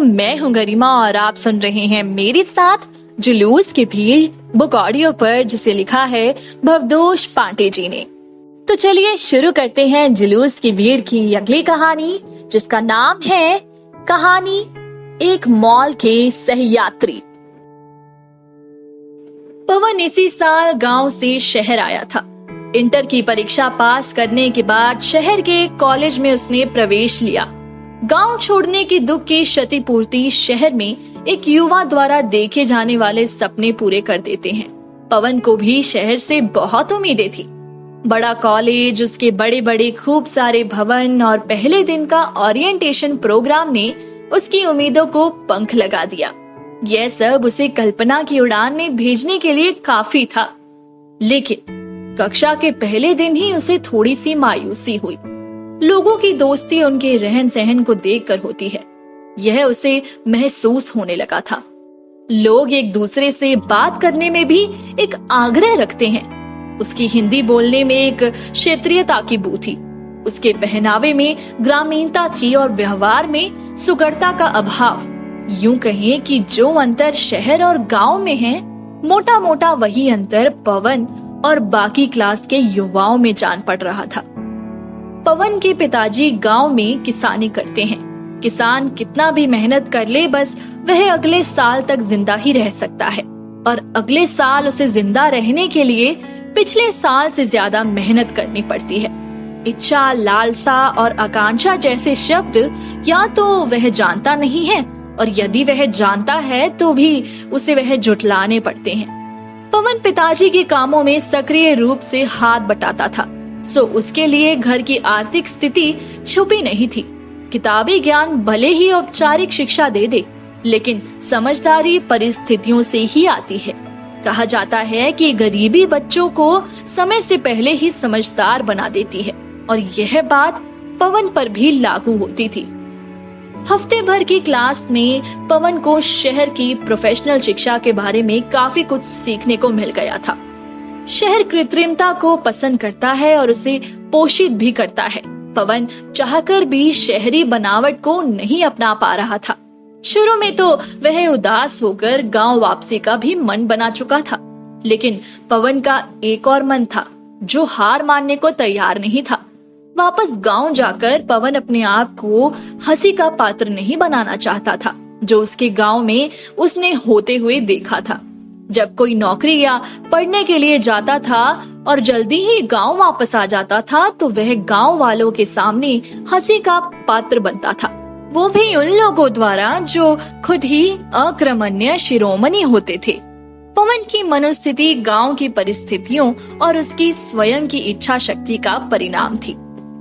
मैं हूँ गरिमा और आप सुन रहे हैं मेरे साथ जुलूस की भीड़ बुक ऑडियो पर, जिसे लिखा है भवदोष पांडे जी ने। तो चलिए शुरू करते हैं जुलूस की भीड़ की अगली कहानी, जिसका नाम है कहानी एक मॉल के सहयात्री। पवन इसी साल गांव से शहर आया था। इंटर की परीक्षा पास करने के बाद शहर के कॉलेज में उसने प्रवेश लिया। गांव छोड़ने के दुख की क्षतिपूर्ति शहर में एक युवा द्वारा देखे जाने वाले सपने पूरे कर देते हैं। पवन को भी शहर से बहुत उम्मीदें थी। बड़ा कॉलेज, उसके बड़े बड़े खूब सारे भवन और पहले दिन का ओरिएंटेशन प्रोग्राम ने उसकी उम्मीदों को पंख लगा दिया। यह सब उसे कल्पना की उड़ान में भेजने के लिए काफी था। लेकिन कक्षा के पहले दिन ही उसे थोड़ी सी मायूसी हुई। लोगों की दोस्ती उनके रहन सहन को देखकर होती है, यह उसे महसूस होने लगा था। लोग एक दूसरे से बात करने में भी एक आग्रह रखते हैं। उसकी हिंदी बोलने में एक क्षेत्रीयता की बू थी। उसके पहनावे में ग्रामीणता थी और व्यवहार में सुगढ़ता का अभाव। यूं कहें कि जो अंतर शहर और गांव में है, मोटा मोटा वही अंतर पवन और बाकी क्लास के युवाओं में जान पड़ रहा था। पवन के पिताजी गांव में किसानी करते हैं। किसान कितना भी मेहनत कर ले, बस वह अगले साल तक जिंदा ही रह सकता है, और अगले साल उसे जिंदा रहने के लिए पिछले साल से ज्यादा मेहनत करनी पड़ती है। इच्छा, लालसा और आकांक्षा जैसे शब्द या तो वह जानता नहीं है, और यदि वह जानता है तो भी उसे वह जुटलाने पड़ते हैं। पवन पिताजी के कामों में सक्रिय रूप से हाथ बटाता था, सो उसके लिए घर की आर्थिक स्थिति छुपी नहीं थी। किताबी ज्ञान भले ही औपचारिक शिक्षा दे दे, लेकिन समझदारी परिस्थितियों से ही आती है। कहा जाता है कि गरीबी बच्चों को समय से पहले ही समझदार बना देती है, और यह बात पवन पर भी लागू होती थी। हफ्ते भर की क्लास में पवन को शहर की प्रोफेशनल शिक्षा के बारे में काफी कुछ सीखने को मिल गया था। शहर कृत्रिमता को पसंद करता है और उसे पोषित भी करता है। पवन चाहकर भी शहरी बनावट को नहीं अपना पा रहा था। शुरू में तो वह उदास होकर गांव वापसी का भी मन बना चुका था, लेकिन पवन का एक और मन था जो हार मानने को तैयार नहीं था। वापस गांव जाकर पवन अपने आप को हंसी का पात्र नहीं बनाना चाहता था, जो उसके गांव में उसने होते हुए देखा था। जब कोई नौकरी या पढ़ने के लिए जाता था और जल्दी ही गांव वापस आ जाता था, तो वह गांव वालों के सामने हंसी का पात्र बनता था, वो भी उन लोगों द्वारा जो खुद ही अक्रमण्य शिरोमणि होते थे। पवन की मनोस्थिति गांव की परिस्थितियों और उसकी स्वयं की इच्छा शक्ति का परिणाम थी।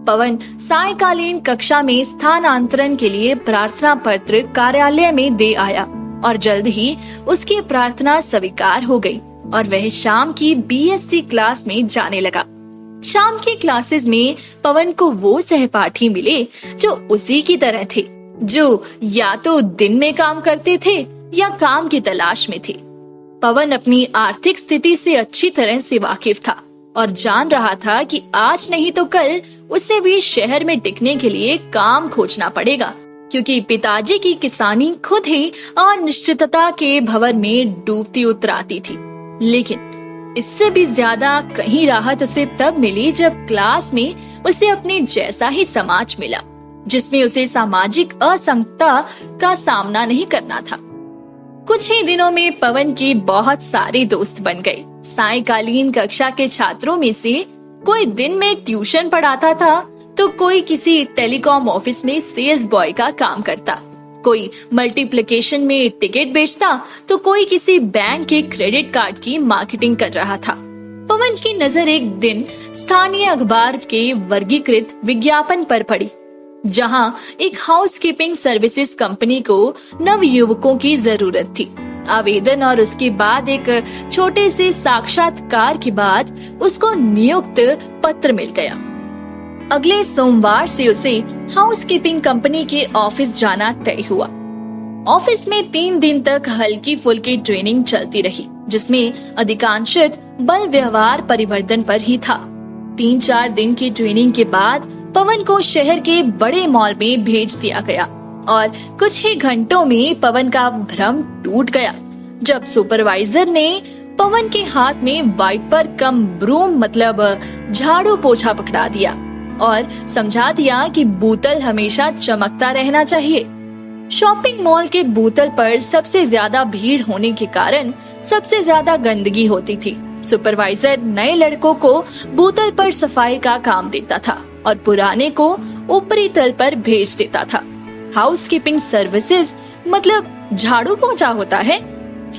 पवन सायकालीन कक्षा में स्थानांतरण के लिए प्रार्थना पत्र कार्यालय में दे आया, और जल्द ही उसकी प्रार्थना स्वीकार हो गई और वह शाम की बीएससी क्लास में जाने लगा। शाम की क्लासेस में पवन को वो सहपाठी मिले जो उसी की तरह थे, जो या तो दिन में काम करते थे या काम की तलाश में थे। पवन अपनी आर्थिक स्थिति से अच्छी तरह से वाकिफ था और जान रहा था कि आज नहीं तो कल उसे भी शहर में टिकने के लिए काम खोजना पड़ेगा, क्योंकि पिताजी की किसानी खुद ही अनिश्चितता के भंवर में डूबती उतराती थी। लेकिन इससे भी ज्यादा कहीं राहत उसे तब मिली जब क्लास में उसे अपने जैसा ही समाज मिला, जिसमें उसे सामाजिक असंगतता का सामना नहीं करना था। कुछ ही दिनों में पवन के बहुत सारे दोस्त बन गए। सायकालीन कक्षा के छात्रों में से कोई दिन में ट्यूशन पढ़ाता था, तो कोई किसी टेलीकॉम ऑफिस में सेल्स बॉय का काम करता, कोई मल्टीप्लिकेशन में टिकट बेचता, तो कोई किसी बैंक के क्रेडिट कार्ड की मार्केटिंग कर रहा था। पवन की नजर एक दिन स्थानीय अखबार के वर्गीकृत विज्ञापन पर पड़ी, जहां एक हाउसकीपिंग सर्विसेज कंपनी को नव युवकों की जरूरत थी। आवेदन और उसके बाद एक छोटे से साक्षात्कार के बाद उसको नियुक्त पत्र मिल गया। अगले सोमवार से उसे हाउसकीपिंग कंपनी के ऑफिस जाना तय हुआ। ऑफिस में 3 दिन तक हल्की फुल्की ट्रेनिंग चलती रही, जिसमें अधिकांशत बल व्यवहार परिवर्तन पर ही था। 3-4 दिन की ट्रेनिंग के बाद पवन को शहर के बड़े मॉल में भेज दिया गया और कुछ ही घंटों में पवन का भ्रम टूट गया जब सुपरवाइजर ने पवन के हाथ में वाइपर कम ब्रूम मतलब झाड़ू पोछा पकड़ा दिया और समझा दिया कि बोतल हमेशा चमकता रहना चाहिए। शॉपिंग मॉल के बोतल पर सबसे ज्यादा भीड़ होने के कारण सबसे ज्यादा गंदगी होती थी। सुपरवाइजर नए लड़कों को बोतल पर सफाई का काम देता था और पुराने को ऊपरी तल पर भेज देता था। हाउसकीपिंग सर्विसेज मतलब झाड़ू पोंछा होता है,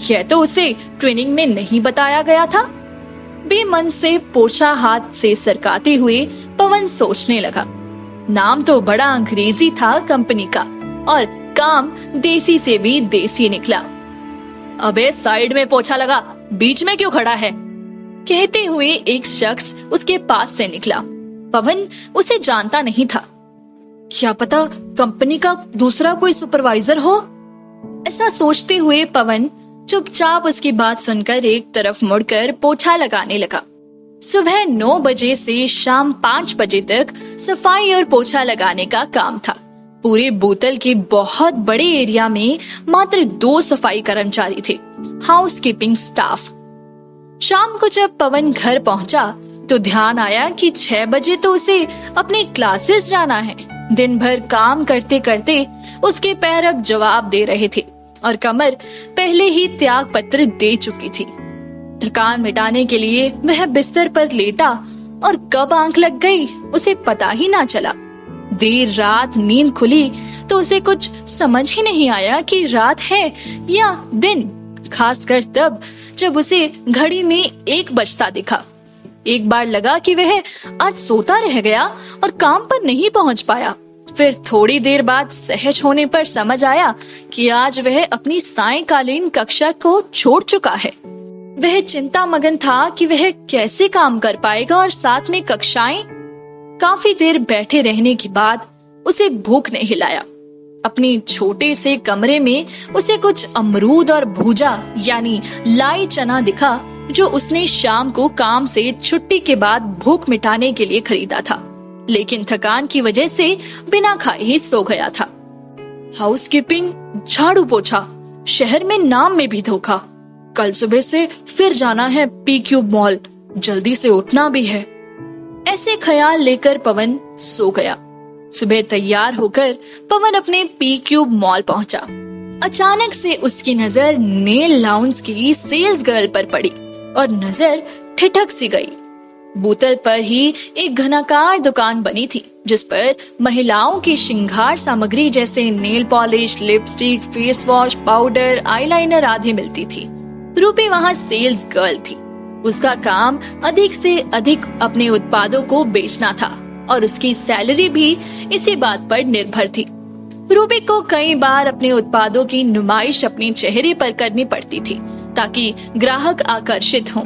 यह तो उसे ट्रेनिंग में नहीं बताया गया था। बेमन से पोछा हाथ से सरकाते हुए पवन सोचने लगा। नाम तो बड़ा अंग्रेजी था कंपनी का और काम देसी से भी देसी निकला। अबे साइड में पोछा लगा, बीच में क्यों खड़ा है? कहते हुए एक शख्स उसके पास से निकला। पवन उसे जानता नहीं था। क्या पता कंपनी का दूसरा कोई सुपरवाइजर हो? ऐसा सोचते हुए पवन चुपचाप उसकी बात सुनकर एक तरफ मुड़कर पोछा लगाने लगा। सुबह 9 बजे से शाम 5 बजे तक सफाई और पोछा लगाने का काम था। पूरे बोतल के बहुत बड़े एरिया में मात्र 2 सफाई कर्मचारी थे, हाउसकीपिंग स्टाफ। शाम को जब पवन घर पहुंचा तो ध्यान आया कि 6 बजे तो उसे अपने क्लासेस जाना है। दिन भर काम करते करते उसके पैर अब जवाब दे रहे थे और कमर पहले ही त्याग पत्र दे चुकी थी। थकान मिटाने के लिए वह बिस्तर पर लेटा और कब आंख लग गई उसे पता ही ना चला। देर रात नींद खुली तो उसे कुछ समझ ही नहीं आया कि रात है या दिन, खासकर तब जब उसे घड़ी में 1 बजता दिखा। एक बार लगा कि वह आज सोता रह गया और काम पर नहीं पहुंच पाया। फिर थोड़ी देर बाद सहज होने पर समझ आया कि आज वह अपनी सायंकालीन कक्षा को छोड़ चुका है। वह चिंता मगन था कि वह कैसे काम कर पाएगा और साथ में कक्षाएं। काफी देर बैठे रहने के बाद उसे भूख ने हिलाया। अपनी छोटे से कमरे में उसे कुछ अमरूद और भूजा यानी लाई चना दिखा जो उसने शाम को काम से छुट्टी के बाद भूख मिटाने के लिए खरीदा था, लेकिन थकान की वजह से बिना खाए ही सो गया था। हाउसकीपिंग, झाड़ू पोछा, शहर में नाम में भी धोखा। कल सुबह से फिर जाना है पी-क्यूब मॉल, जल्दी से उठना भी है। ऐसे ख्याल लेकर पवन सो गया। सुबह तैयार होकर पवन अपने पी-क्यूब मॉल पहुंचा। अचानक से उसकी नजर नेल लाउंज की सेल्स गर्ल पर पड़ी और नजर ठिठक सी गई। बोतल पर ही एक घनाकार दुकान बनी थी जिस पर महिलाओं की श्रृंगार सामग्री जैसे nail polish, lipstick, face wash, powder, eyeliner आदि मिलती थी। रूपी वहाँ सेल्स गर्ल थी। उसका काम अधिक से अधिक अपने उत्पादों को बेचना था और उसकी सैलरी भी इसी बात पर निर्भर थी। रूबी को कई बार अपने उत्पादों की नुमाइश अपने चेहरे पर करनी पड़ती थी ताकि ग्राहक आकर्षित हों।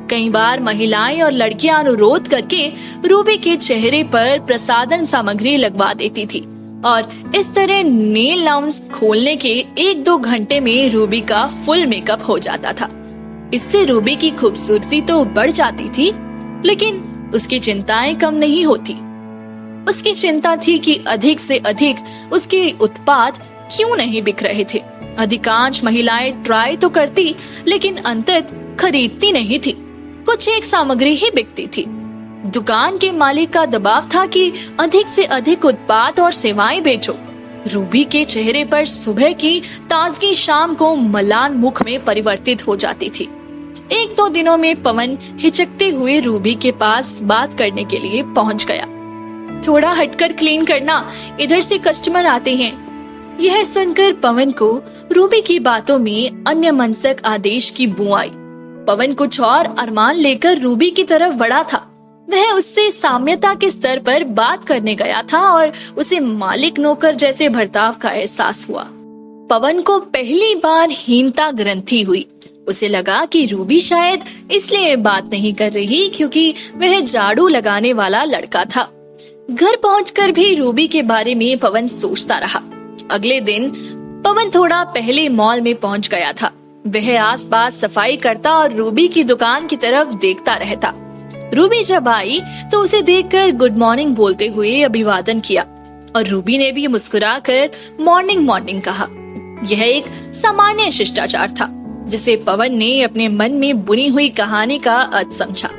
कई बार महिलाएं और लड़कियां अनुरोध करके रूबी के चेहरे पर प्रसाधन सामग्री लगवा देती थी और इस तरह नेल लाउंज खोलने के 1-2 घंटे में रूबी का फुल मेकअप हो जाता था। इससे रूबी की खूबसूरती तो बढ़ जाती थी, लेकिन उसकी चिंताएं कम नहीं होती। उसकी चिंता थी कि अधिक से अधिक उसके उत्पाद क्यों नहीं बिक रहे थे। अधिकांश महिलाएं ट्राई तो करती, लेकिन अंततः खरीदती नहीं थी। कुछ एक सामग्री ही बिकती थी। दुकान के मालिक का दबाव था कि अधिक से अधिक उत्पाद और सेवाएं बेचो। रूबी के चेहरे पर सुबह की ताजगी शाम को मलान मुख में परिवर्तित हो जाती थी। 1-2 दिनों में पवन हिचकते हुए रूबी के पास बात करने के लिए पहुंच गया। थोड़ा हटकर क्लीन करना, इधर से कस्टमर आते हैं। यह सुनकर पवन को रूबी की बातों में अन्य मनसक आदेश की बू आई। पवन कुछ और अरमान लेकर रूबी की तरफ बढ़ा था। वह उससे साम्यता के स्तर पर बात करने गया था और उसे मालिक नौकर जैसे बर्ताव का एहसास हुआ। पवन को पहली बार हीनता ग्रंथि हुई। उसे लगा कि रूबी शायद इसलिए बात नहीं कर रही क्योंकि वह झाड़ू लगाने वाला लड़का था। घर पहुंचकर भी रूबी के बारे में पवन सोचता रहा। अगले दिन पवन थोड़ा पहले मॉल में पहुंच गया था। वह आसपास सफाई करता और रूबी की दुकान की तरफ देखता रहता। रूबी जब आई तो उसे देखकर गुड मॉर्निंग बोलते हुए अभिवादन किया और रूबी ने भी मुस्कुराकर मॉर्निंग मॉर्निंग कहा। यह एक सामान्य शिष्टाचार था जिसे पवन ने अपने मन में बुनी हुई कहानी का अर्थ समझा।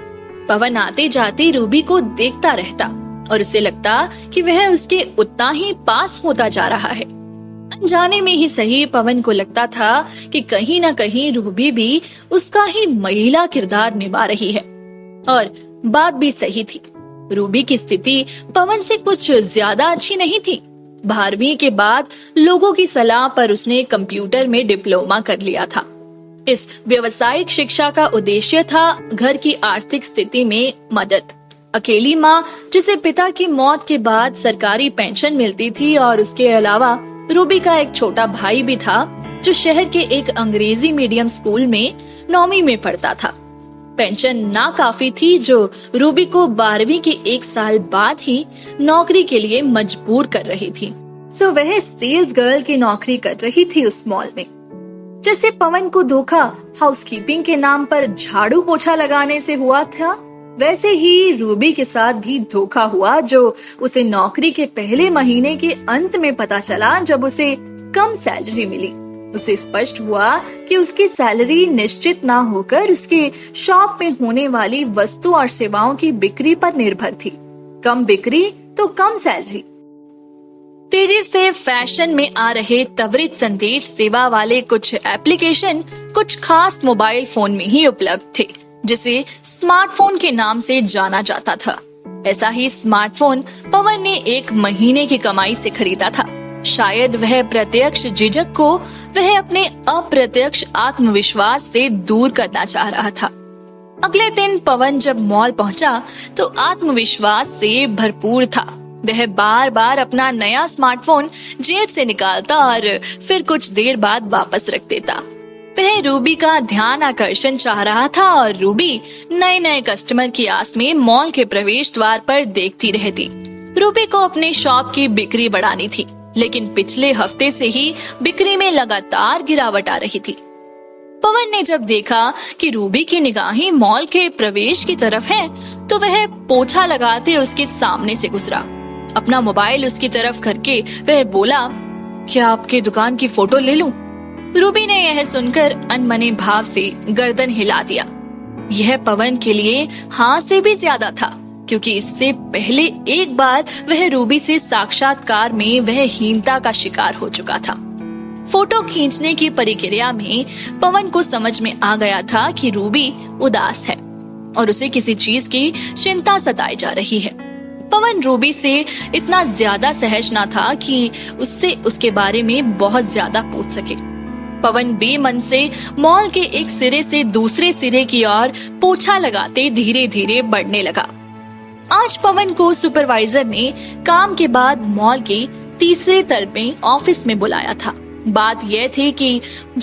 पवन आते जाते रूबी को देखता रहता और उसे लगता कि वह उसके उतना ही पास होता जा रहा है। अनजाने में ही सही पवन को लगता था कि कहीं न कहीं रूबी भी उसका ही महिला किरदार निभा रही है। और बात भी सही थी। रूबी की स्थिति पवन से कुछ ज्यादा अच्छी नहीं थी। 12वीं के बाद लोगों की सलाह पर उसने कंप्यूटर में डिप्लोमा कर लिया था। इस व्यवसायिक शिक्षा का उद्देश्य था घर की आर्थिक स्थिति में मदद। अकेली माँ जिसे पिता की मौत के बाद सरकारी पेंशन मिलती थी, और उसके अलावा रूबी का एक छोटा भाई भी था जो शहर के एक अंग्रेजी मीडियम स्कूल में 9वीं में पढ़ता था। पेंशन ना काफी थी जो रूबी को 12वीं के 1 साल बाद ही नौकरी के लिए मजबूर कर रही थी। सो वह सेल्स गर्ल की नौकरी कर रही थी उस मॉल में। जैसे पवन को धोखा हाउसकीपिंग के नाम पर झाड़ू पोछा लगाने से हुआ था, वैसे ही रूबी के साथ भी धोखा हुआ, जो उसे नौकरी के पहले महीने के अंत में पता चला जब उसे कम सैलरी मिली। उसे स्पष्ट हुआ कि उसकी सैलरी निश्चित ना होकर उसके शॉप में होने वाली वस्तु और सेवाओं की बिक्री पर निर्भर थी। कम बिक्री तो कम सैलरी। तेजी से फैशन में आ रहे त्वरित संदेश सेवा वाले कुछ एप्लीकेशन कुछ खास मोबाइल फोन में ही उपलब्ध थे, जिसे स्मार्टफोन के नाम से जाना जाता था। ऐसा ही स्मार्टफोन पवन ने 1 महीने की कमाई से खरीदा था। शायद वह प्रत्यक्ष झिझक को वह अपने अप्रत्यक्ष आत्मविश्वास से दूर करना चाह रहा था। अगले दिन पवन जब मॉल पहुंचा तो आत्मविश्वास से भरपूर था। वह बार बार अपना नया स्मार्टफोन जेब से निकालता और फिर कुछ देर बाद वापस रख देता। वह रूबी का ध्यान आकर्षण चाह रहा था और रूबी नए नए कस्टमर की आस में मॉल के प्रवेश द्वार पर देखती रहती। रूबी को अपने शॉप की बिक्री बढ़ानी थी, लेकिन पिछले हफ्ते से ही बिक्री में लगातार गिरावट आ रही थी। पवन ने जब देखा कि रूबी की निगाहें मॉल के प्रवेश की तरफ है, तो वह पोछा लगाते उसके सामने से गुजरा। अपना मोबाइल उसकी तरफ करके वह बोला, क्या आपकी दुकान की फोटो ले लूं? रूबी ने यह सुनकर अनमने भाव से गर्दन हिला दिया। यह पवन के लिए हाँ से भी ज्यादा था, क्योंकि इससे पहले एक बार वह रूबी से साक्षात्कार में वह हीनता का शिकार हो चुका था। फोटो खींचने की प्रक्रिया में पवन को समझ में आ गया था कि रूबी उदास है और उसे किसी चीज की चिंता सताई जा रही है। पवन रूबी से इतना ज्यादा सहज ना था कि उससे उसके बारे में बहुत ज्यादा पूछ सके। पवन बेमन से मॉल के एक सिरे से दूसरे सिरे की ओर पोछा लगाते धीरे धीरे बढ़ने लगा। आज पवन को सुपरवाइजर ने काम के बाद मॉल के 3रे तल में ऑफिस में बुलाया था। बात यह थी कि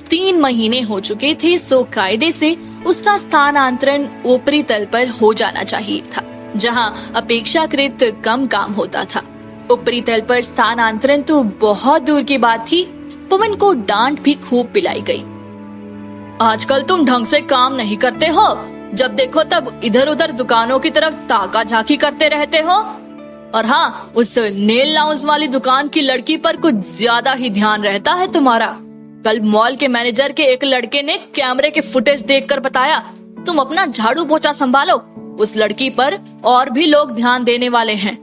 3 महीने हो चुके थे, सो कायदे से उसका स्थानांतरण ऊपरी तल पर हो जाना चाहिए था, जहां अपेक्षाकृत कम काम होता था। ऊपरी तल पर स्थानांतरण तो बहुत दूर की बात थी। पवन को डांट भी खूब पिलाई गई। आजकल तुम ढंग से काम नहीं करते हो, जब देखो तब इधर उधर दुकानों की तरफ ताका झाकी करते रहते हो। और हाँ, उस नेल लाउंज वाली दुकान की लड़की पर कुछ ज्यादा ही ध्यान रहता है तुम्हारा। कल मॉल के मैनेजर के एक लड़के ने कैमरे के फुटेज देखकर बताया, तुम अपना झाड़ू पोछा संभालो, उस लड़की पर और भी लोग ध्यान देने वाले हैं।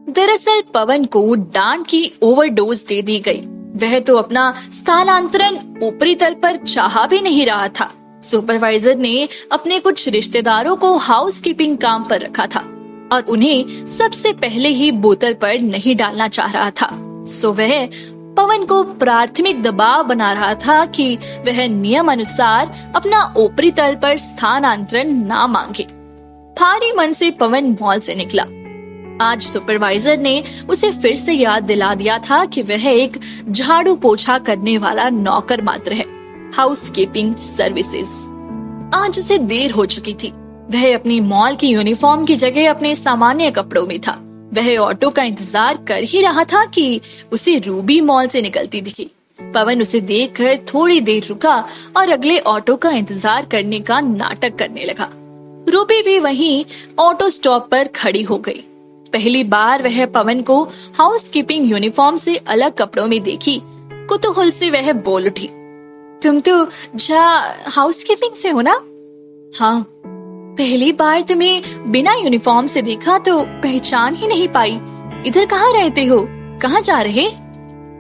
दरअसल पवन को डांट की ओवरडोज दे दी गई। वह तो अपना स्थानांतरण ऊपरी तल पर चाह भी नहीं रहा था। सुपरवाइजर ने अपने कुछ रिश्तेदारों को हाउसकीपिंग काम पर रखा था और उन्हें सबसे पहले ही बोतल पर नहीं डालना चाह रहा था। सो वह पवन को प्राथमिक दबाव बना रहा था कि वह नियम अनुसार अपना ऊपरी तल पर स्थानांतरण ना मांगे। भारी मन से पवन मॉल से निकला। आज सुपरवाइजर ने उसे फिर से याद दिला दिया था कि वह एक झाड़ू पोछा करने वाला नौकर मात्र है, हाउसकीपिंग सर्विसेज। आज उसे देर हो चुकी थी। वह अपनी मॉल की यूनिफॉर्म की जगह अपने सामान्य कपड़ों में था। वह ऑटो का इंतजार कर ही रहा था कि उसे रूबी मॉल से निकलती दिखी। पवन उसे देखकर थोड़ी देर रुका और अगले ऑटो का इंतजार करने का नाटक करने लगा। रूबी भी वहीं ऑटो स्टॉप पर खड़ी हो गई। पहली बार वह पवन को हाउस कीपिंग यूनिफॉर्म से अलग कपड़ों में देखी, कुतूहल से वह बोल उठी, तुम तो हाउस कीपिंग से हो ना? हाँ, पहली बार तुम्हें बिना यूनिफॉर्म से देखा तो पहचान ही नहीं पाई। इधर कहाँ रहते हो? कहाँ जा रहे?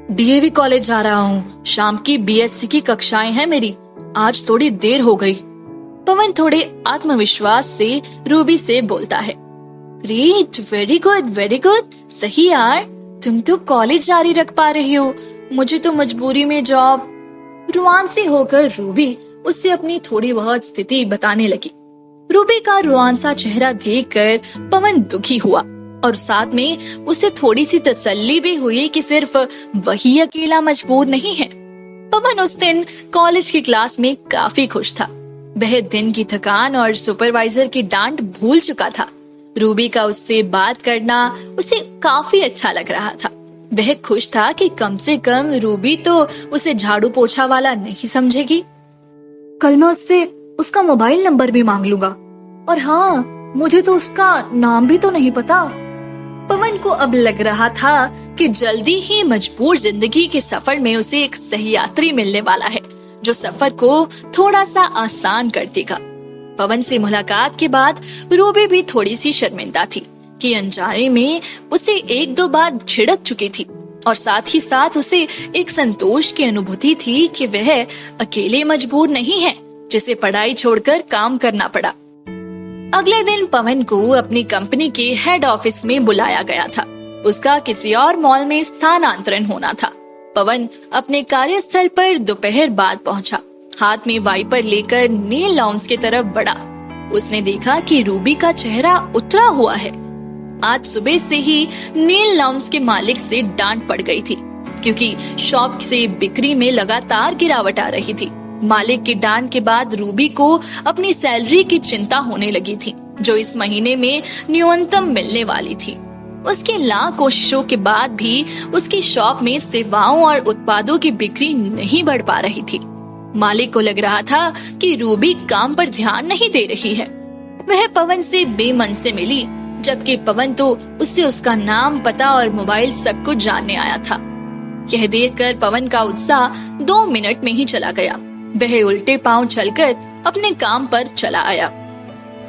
डीएवी कॉलेज जा रहा हूँ। शाम की बीएससी की कक्षाएं हैं मेरी। आज थोड़ी देर हो गई। पवन थोड़े आत्मविश्वास से रूबी से बोलता है। Great, very good, very good. सही यार, तुम तो कॉलेज जारी रख पा रही हो, मुझे तो मजबूरी में जॉब। रुआंसी होकर रूबी उससे अपनी थोड़ी बहुत स्थिति बताने लगी। रूबी का रुआंसा चेहरा देखकर पवन दुखी हुआ और साथ में उसे थोड़ी सी तसल्ली भी हुई कि सिर्फ वही अकेला मजबूर नहीं है। पवन उस दिन कॉलेज की क्लास में काफी खुश था। वह दिन की थकान और सुपरवाइजर की डांट भूल चुका था। रूबी का उससे बात करना उसे काफी अच्छा लग रहा था। वह खुश था कि कम से कम रूबी तो उसे झाड़ू पोछा वाला नहीं समझेगी। कल मैं उससे उसका मोबाइल नंबर भी मांग लूंगा। और हाँ, मुझे तो उसका नाम भी तो नहीं पता। पवन को अब लग रहा था कि जल्दी ही मजबूर जिंदगी के सफर में उसे एक सही यात्री मिलने वाला है, जो सफर को थोड़ा सा आसान कर देगा। पवन से मुलाकात के बाद रूबी भी थोड़ी सी शर्मिंदा थी कि अनजाने में उसे एक दो बार झिड़क चुकी थी और साथ ही साथ उसे एक संतोष की अनुभूति थी कि वह अकेले मजबूर नहीं है जिसे पढ़ाई छोड़कर काम करना पड़ा। अगले दिन पवन को अपनी कंपनी के हेड ऑफिस में बुलाया गया था। उसका किसी और मॉल में स्थानांतरण होना था। पवन अपने कार्यस्थल पर दोपहर बाद पहुंचा। हाथ में वाइपर लेकर नेल लाउंज की तरफ बढ़ा। उसने देखा कि रूबी का चेहरा उतरा हुआ है। आज सुबह से ही नेल लाउंज के मालिक से डांट पड़ गई थी, क्योंकि शॉप से बिक्री में लगातार गिरावट आ रही थी। मालिक की डांट के बाद रूबी को अपनी सैलरी की चिंता होने लगी थी, जो इस महीने में न्यूनतम मिलने वाली थी। उसकी लाख कोशिशों के बाद भी उसकी शॉप में सेवाओं और उत्पादों की बिक्री नहीं बढ़ पा रही थी। मालिक को लग रहा था कि रूबी काम पर ध्यान नहीं दे रही है। वह पवन से बेमन से मिली, जबकि पवन तो उससे उसका नाम, पता और मोबाइल सब कुछ जानने आया था। यह देखकर पवन का उत्साह 2 मिनट में ही चला गया। वह उल्टे पांव चलकर अपने काम पर चला आया।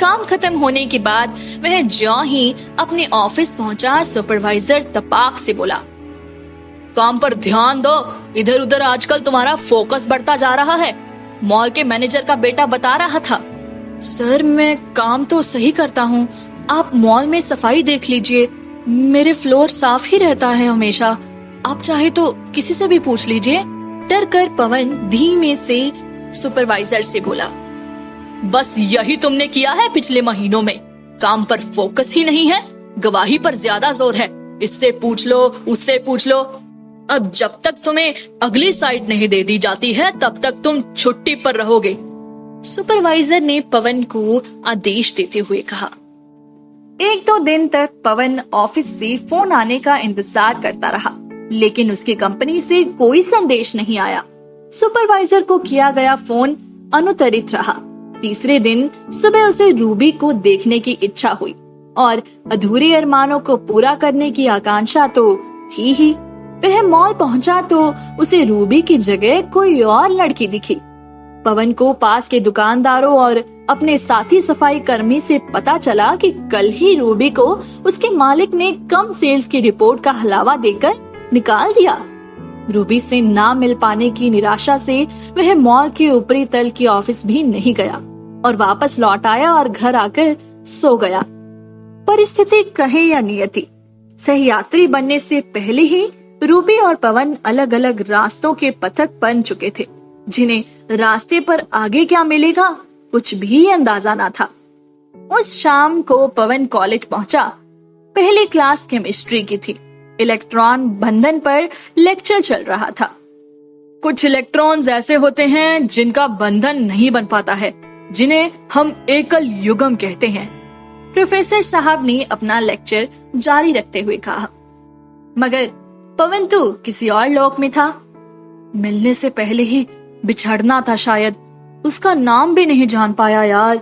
काम खत्म होने के बाद वह ज्यों ही अपने ऑफिस पहुंचा, सुपरवाइजर तपाक से बोला, काम पर ध्यान दो, इधर उधर आजकल तुम्हारा फोकस बढ़ता जा रहा है। मॉल के मैनेजर का बेटा बता रहा था। सर, मैं काम तो सही करता हूँ, आप मॉल में सफाई देख लीजिए, मेरे फ्लोर साफ ही रहता है हमेशा। आप चाहे तो किसी से भी पूछ लीजिए। डर कर पवन धीमे से सुपरवाइजर से बोला, बस यही तुमने किया है पिछले महीनों में। काम पर फोकस ही नहीं है, गवाही पर ज्यादा जोर है। इससे पूछ लो, उससे पूछ लो। अब जब तक तुम्हें अगली साइड नहीं दे दी जाती है, तब तक तुम छुट्टी पर रहोगे। सुपरवाइजर ने पवन को आदेश देते हुए कहा। 1-2 दिन तक पवन ऑफिस से फोन आने का इंतजार करता रहा, लेकिन उसकी कंपनी से कोई संदेश नहीं आया। सुपरवाइजर को किया गया फोन अनुत्तरित रहा। तीसरे दिन सुबह उसे रूबी को देखने की इच्छा हुई और अधूरे अरमानों को पूरा करने की आकांक्षा तो थी ही। वह मॉल पहुंचा तो उसे रूबी की जगह कोई और लड़की दिखी। पवन को पास के दुकानदारों और अपने साथी सफाई कर्मी से पता चला कि कल ही रूबी को उसके मालिक ने कम सेल्स की रिपोर्ट का हलावा देकर निकाल दिया। रूबी से ना मिल पाने की निराशा से वह मॉल के ऊपरी तल की ऑफिस भी नहीं गया और वापस लौट आया और घर आकर सो गया। परिस्थिति कहे या नियति, सही यात्री बनने से पहले ही रूबी और पवन अलग अलग रास्तों के पथिक बन चुके थे, जिन्हें रास्ते पर आगे क्या मिलेगा कुछ भी अंदाजा ना था। उस शाम को पवन कॉलेज पहुंचा। पहली क्लास केमिस्ट्री की थी। इलेक्ट्रॉन बंधन पर लेक्चर चल रहा था। कुछ इलेक्ट्रॉन्स ऐसे होते हैं जिनका बंधन नहीं बन पाता है, जिन्हें हम एकल युग्म कहते हैं। प्रोफेसर साहब ने अपना लेक्चर जारी रखते हुए कहा। मगर पवन तो किसी और लोक में था। मिलने से पहले ही बिछड़ना था शायद। उसका नाम भी नहीं जान पाया यार।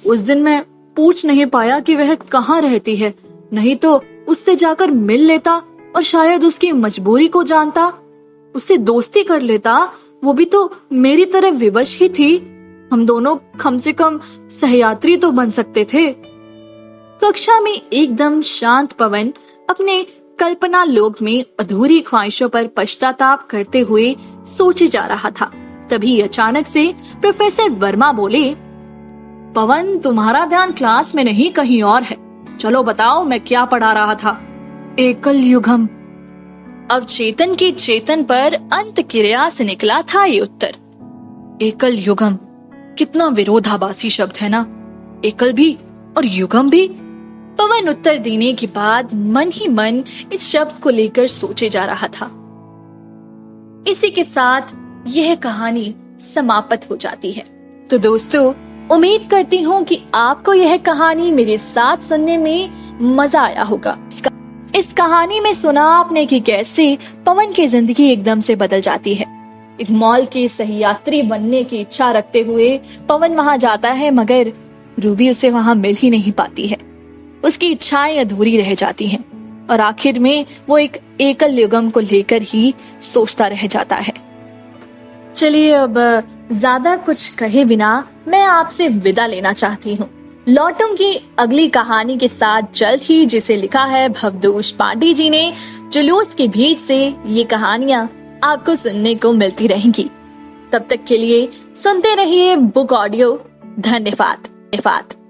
उस दिन मैं पूछ नहीं पाया कि वह कहाँ रहती है, नहीं तो उससे जाकर मिल लेता और शायद उसकी मजबूरी को जानता, उससे दोस्ती कर लेता। वो भी तो मेरी तरह विवश ही थी। हम दोनों कम से कम सहयात्री तो बन सकते थे। कक्षा में एकदम शांत पवन अपने कल्पना लोक में अधूरी ख्वाहिशों पर पश्चाताप करते हुए सोचे जा रहा था। तभी अचानक से प्रोफेसर वर्मा बोले, पवन, तुम्हारा ध्यान क्लास में नहीं कहीं और है। चलो बताओ, मैं क्या पढ़ा रहा था। एकल युगम। अब चेतन की चेतन पर अंत क्रिया से निकला था ये उत्तर। एकल युगम, कितना विरोधाभासी शब्द है ना। एकल भी और युगम भी। पवन उत्तर देने के बाद मन ही मन इस शब्द को लेकर सोचे जा रहा था। इसी के साथ यह कहानी समाप्त हो जाती है। तो दोस्तों, उम्मीद करती हूँ कि आपको यह कहानी मेरे साथ सुनने में मजा आया होगा। इस कहानी में सुना आपने कि कैसे पवन की जिंदगी एकदम से बदल जाती है। एक मॉल के सहयात्री बनने की इच्छा रखते हुए पवन वहां जाता है, मगर रूबी उसे वहां मिल ही नहीं पाती है। उसकी इच्छाएं अधूरी रह जाती हैं और आखिर में वो एक एकल युगम को लेकर ही सोचता रह जाता है। चलिए, अब ज्यादा कुछ कहे बिना मैं आपसे विदा लेना चाहती हूँ। लौटूंगी अगली कहानी के साथ जल्द ही, जिसे लिखा है भवदोष पांडे जी ने। जुलूस की भीड़ से ये कहानियां आपको सुनने को मिलती रहेंगी। तब तक के लिए सुनते रहिए बुक ऑडियो। धन्यवाद।